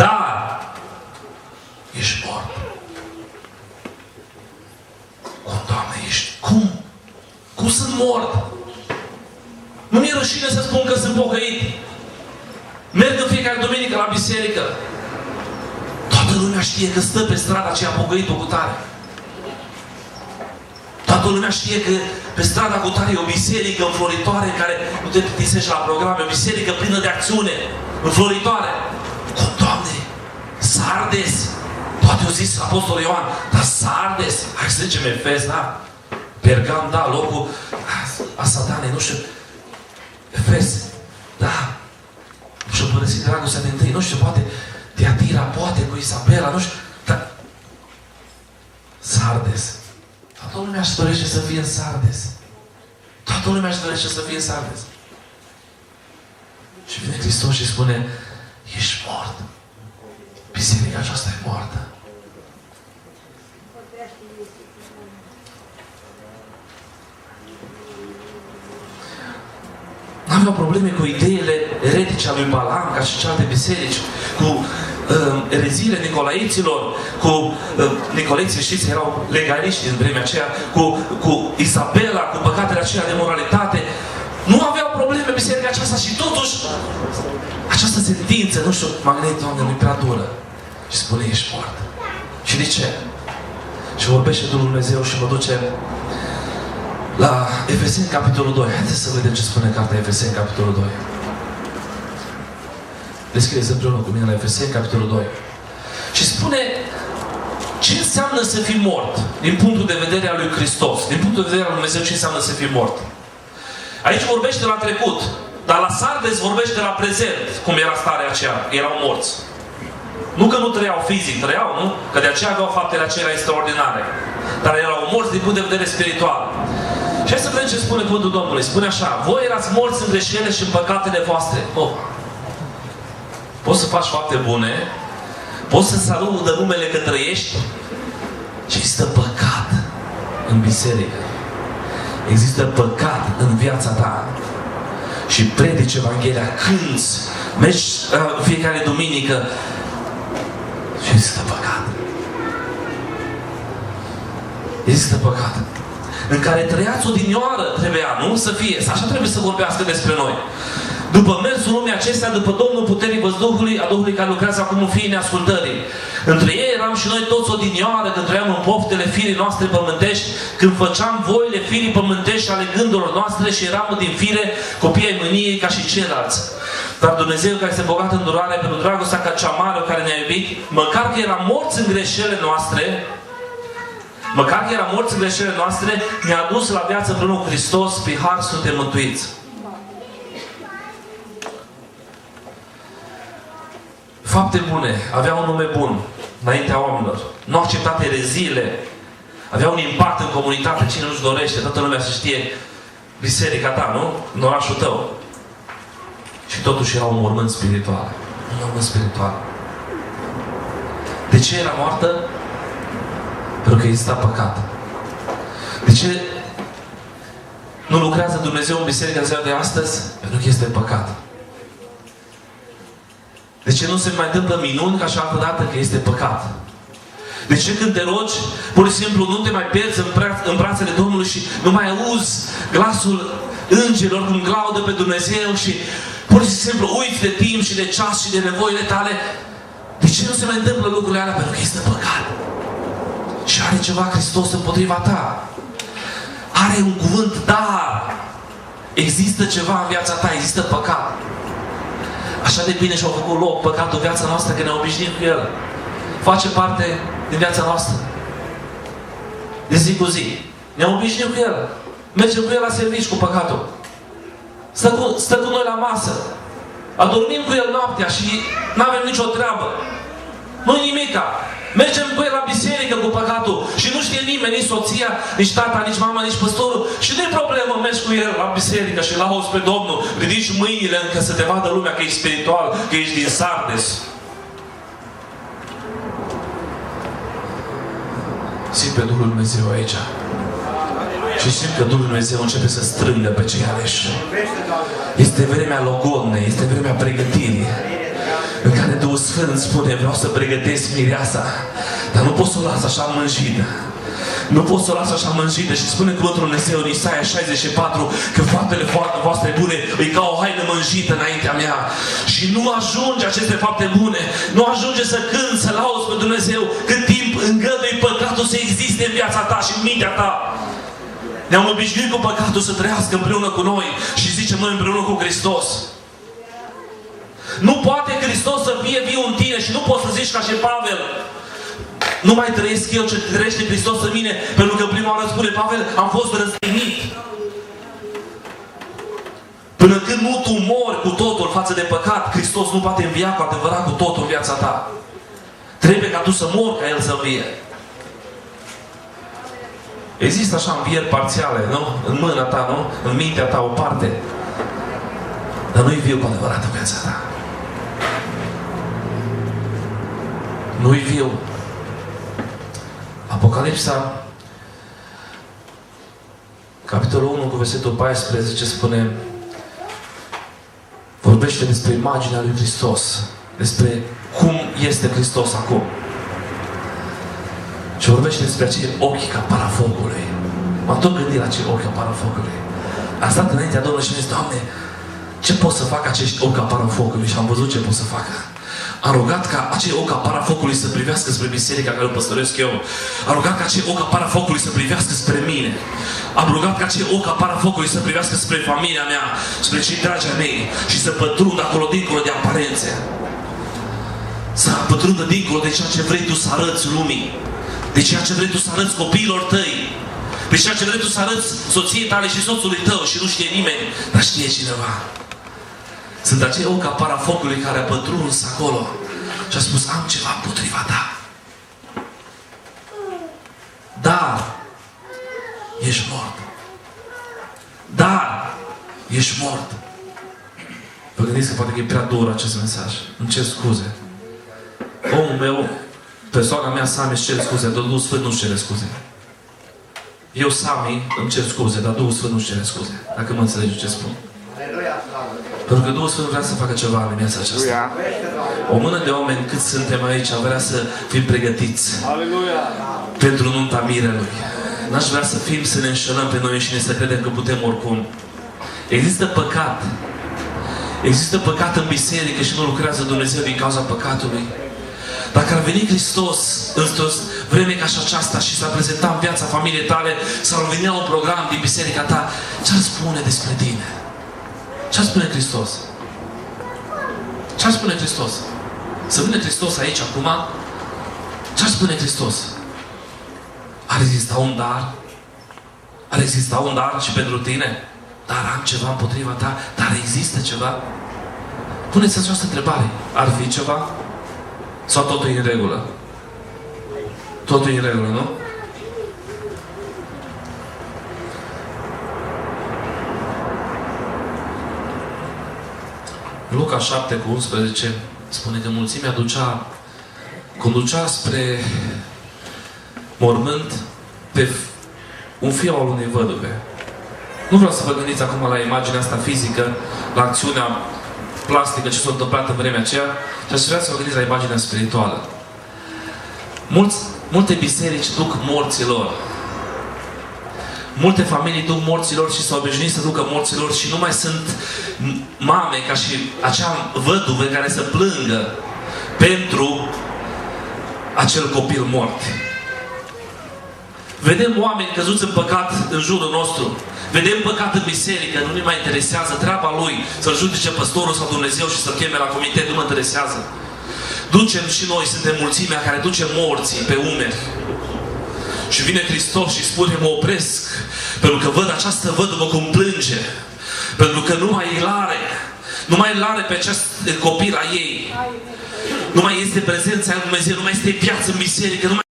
Dar ești mort. Cum, Doamne, ești? Cum? Cum sunt mort? Nu mi-e rușine să spun că sunt pocăit. Merg în fiecare duminică la biserică. Toată lumea știe că stă pe strada aceea pocăitul cu tare. Toată lumea știe că pe strada cu tare e o biserică înfloritoare în care nu te plictisești la programe, o biserică plină de acțiune, înfloritoare. Cum, Doamne, Sardes? Poate au zis Apostolul Ioan, dar Sardes, hai să zicem Efes, da? Pergam, da, locul a satanei, nu știu. Efes, da. Și-o părăsit dragostea de întâi, nu știu, poate Tiatira, poate cu Isabela, nu știu, dar Sardes. Toată lumea își dorește să fie în Sardes. Toată lumea își dorește să fie în Sardes. Și vine Hristos și spune, ești mort. Biserica aceasta e moartă. N-aveau probleme cu ideile eretice ale lui Balaam, ca și celelalte biserici, cu ereziile nicolaiților, cu nicolaiții, știți, erau legaliști în vremea aceea, cu Isabela, cu păcatele acelea de moralitate. Nu aveau probleme biserica aceasta și totuși această sentință, nu știu, m-am gândit, Doamne, nu-i prea dură. Și spune, ești moart. Și de ce? Și vorbește Domnul Dumnezeu și mă duce la Efeseni, capitolul 2. Haideți să vedem ce spune cartea Efeseni, capitolul 2. Descrieți împreună cu mine la Efeseni, capitolul 2. Și spune ce înseamnă să fii mort din punctul de vedere al lui Hristos. Din punctul de vedere al lui Dumnezeu, ce înseamnă să fii mort. Aici vorbește la trecut, dar la Sardes vorbește la prezent, cum era starea aceea. Erau morți. Nu că nu trăiau fizic, trăiau, nu? Că de aceea aveau faptele acelea extraordinare. Dar erau morți din punct de vedere spiritual. Și hai să vedem ce spune cuvântul Domnului. Spune așa, voi erați morți în greșelile și în păcatele voastre. Oh. Poți să faci fapte bune, poți să salută numele că trăiești, și există păcat în biserică. Există păcat în viața ta. Și predici Evanghelia, cânți, mergi fiecare duminică și există păcat. Există păcat. În care trăiați odinioară trebuia, nu? Să fie. Așa trebuie să vorbească despre noi. După mersul lumii acestea, după Domnul puterii văzduhului, a Duhului care lucrează acum în fiii neascultării. Între ei eram și noi toți odinioară, când trăiam în poftele firii noastre pământești, când făceam voile firii pământești ale gândurilor noastre și eram din fire copii ai mâniei ca și ceilalți. Dar Dumnezeu, care este bogat în durare pentru dragostea ca cea mare care ne-a iubit, măcar că eram morți în greșelile noastre, ne-a adus la viață împreună cu Hristos, pe har suntem mântuiți. Fapte bune, aveau un nume bun înaintea oamenilor. Nu acceptate ereziile, aveau un impact în comunitate, cine nu-și dorește, toată lumea să știe biserica ta, nu? În orașul tău. Și totuși era un mormânt spiritual. Un mormânt spiritual. De ce era moartă? Pentru că exista păcat. De ce nu lucrează Dumnezeu în biserica ziua de astăzi? Pentru că este păcat. De ce nu se mai întâmplă minuni ca și altă dată? Că este păcat. De ce când te rogi, pur și simplu nu te mai pierzi în brațele Domnului și nu mai auzi glasul îngerilor cum glaudă pe Dumnezeu și pur și simplu uiți de timp și de ceas și de nevoile tale? De ce nu se mai întâmplă lucrurile alea? Pentru că este păcat. Și are ceva Hristos împotriva ta. Are un cuvânt, dar există ceva în viața ta, există păcat. Așa de bine și-au făcut loc păcatul în viața noastră că ne-au obișnuit cu el. Face parte din viața noastră. De zi cu zi. Ne-au obișnuit cu el. Mergem cu el la servici cu păcatul. Stă cu noi la masă. Adormim cu el noaptea și n-avem nicio treabă. Nu-i nimica. Mergem cu el la biserică cu păcatul și nu știe nimeni, nici soția, nici tata, nici mama, nici păstorul. Și nu-i problemă, mergi cu el la biserică și lauzi pe Domnul. Ridici mâinile încă să te vadă lumea că ești spiritual, că ești din Sardes. Simt pe Duhul Dumnezeu aici. Și simt că Duhul Dumnezeu începe să strângă pe cei aleși. Este vremea logodnei, este vremea pregătirii. în care Duhul Sfânt spune, vreau să pregătesc mireasa, dar nu pot să o las așa mânjită. Nu pot să o las așa mânjită. Și spune cuvântul Dumnezeu în Isaia 64 că faptele voastre bune îi ca o haină mânjită înaintea mea. Și nu ajunge aceste fapte bune, nu ajunge să cânți, să lauzi pe Dumnezeu cât timp îngădui păcatul să existe în viața ta și în mintea ta. Ne-am obișnuit cu păcatul să trăiască împreună cu noi și zicem noi împreună cu Hristos. Nu poate Hristos să fie viu în tine și nu poți să zici ca și Pavel, nu mai trăiesc eu, ce trăiește Hristos în mine, pentru că prima oară spune Pavel, am fost răstignit. Până când nu tu mori cu totul față de păcat, Hristos nu poate învia cu adevărat cu totul în viața ta. Trebuie ca tu să mori ca El să învie. Există așa învieri parțiale, nu? În mâna ta, nu? În mintea ta, o parte. Dar nu-i viu cu adevărat în viața ta. Nu-i viu. Apocalipsa, capitolul 1 cu versetul 14 spune, vorbește despre imaginea lui Hristos, despre cum este Hristos acum. Și vorbește despre acei ochi ca parafocului. M-am tot gândit la acei ochi ca parafocului. Am stat înaintea Domnului și am zis, Doamne, ce pot să facă acești ochi ca parafocului? Și am văzut ce pot să facă. Am rugat ca acei ochi ca parafocului să privească spre biserica care o păstăresc eu. Am rugat ca acei ochi ca parafocului să privească spre mine. Am rugat ca acei ochi ca parafocului să privească spre familia mea, spre cei dragi ai mei și să pătrundă acolo dincolo de aparențe. Să pătrundă dincolo de ceea ce vrei tu să arăți lumii. De ceea ce vrei tu să arăți copiilor tăi. De ceea ce vrei tu să arăți soției tale și soțului tău și nu știe nimeni, dar știe cineva. Sunt acei ochi ca parafocului care a pătruns acolo și a spus, am ceva împotriva ta. Dar ești mort. Dar ești mort. Vă gândiți că poate că e prea dur acest mesaj. Îmi cer scuze. Omul meu, persoana mea, Sami, își cer scuze, dar Duhul Sfânt nu-și cere scuze. Eu, Sami, îmi cer scuze, dar Duhul Sfânt nu-și cere scuze. Dacă mă înțelegi ce spun. Pentru că Duhul Sfânt vrea să facă ceva în viața aceasta. O mână de oameni cât suntem aici vrea să fim pregătiți pentru nunta mirelui. N-aș vrea să fim, să ne înșelăm pe noi înșine, să credem că putem oricum. Există păcat. Există păcat în biserică și nu lucrează Dumnezeu din cauza păcatului. Dacă ar veni Hristos într-o vreme ca și aceasta și s-ar prezenta în viața familiei tale, s-ar venea un program din biserica ta, ce-ar spune despre tine? Ce-ar spune Hristos? Ce-ar spune Hristos? Să vină Hristos aici acum? Ce-ar spune Hristos? Ar exista un dar? Ar exista un dar și pentru tine? Dar am ceva împotriva ta? Dar există ceva? Puneți această întrebare. Ar fi ceva? Sau totul e în regulă? Totul e în regulă, nu? Luca 7:11 spune că mulțimea conducea spre mormânt pe un fiu al unei văduve. Nu vreau să vă gândiți acum la imaginea asta fizică, la acțiunea plastică ce s-a întâmplat în vremea aceea, ci aș vrea să vă gândiți la imaginea spirituală. Multe biserici duc morților. Multe familii duc morților și s-au obișnuit să ducă morților și nu mai sunt mame ca și acea văduve care să plângă pentru acel copil mort. Vedem oameni căzuți în păcat în jurul nostru. Vedem păcat în biserică, nu ne mai interesează treaba lui să-l judece păstorul sau Dumnezeu și să-l cheme la comitet, nu mă interesează. Ducem și noi, suntem mulțimea care ducem morții pe umeri. Și vine Hristos și spune, mă opresc, pentru că văd această văduvă cum plânge. Pentru că nu mai e lare. Nu mai e lare pe acest copil a ei. Nu mai este prezența lui Dumnezeu, nu mai este viață în biserică, nu mai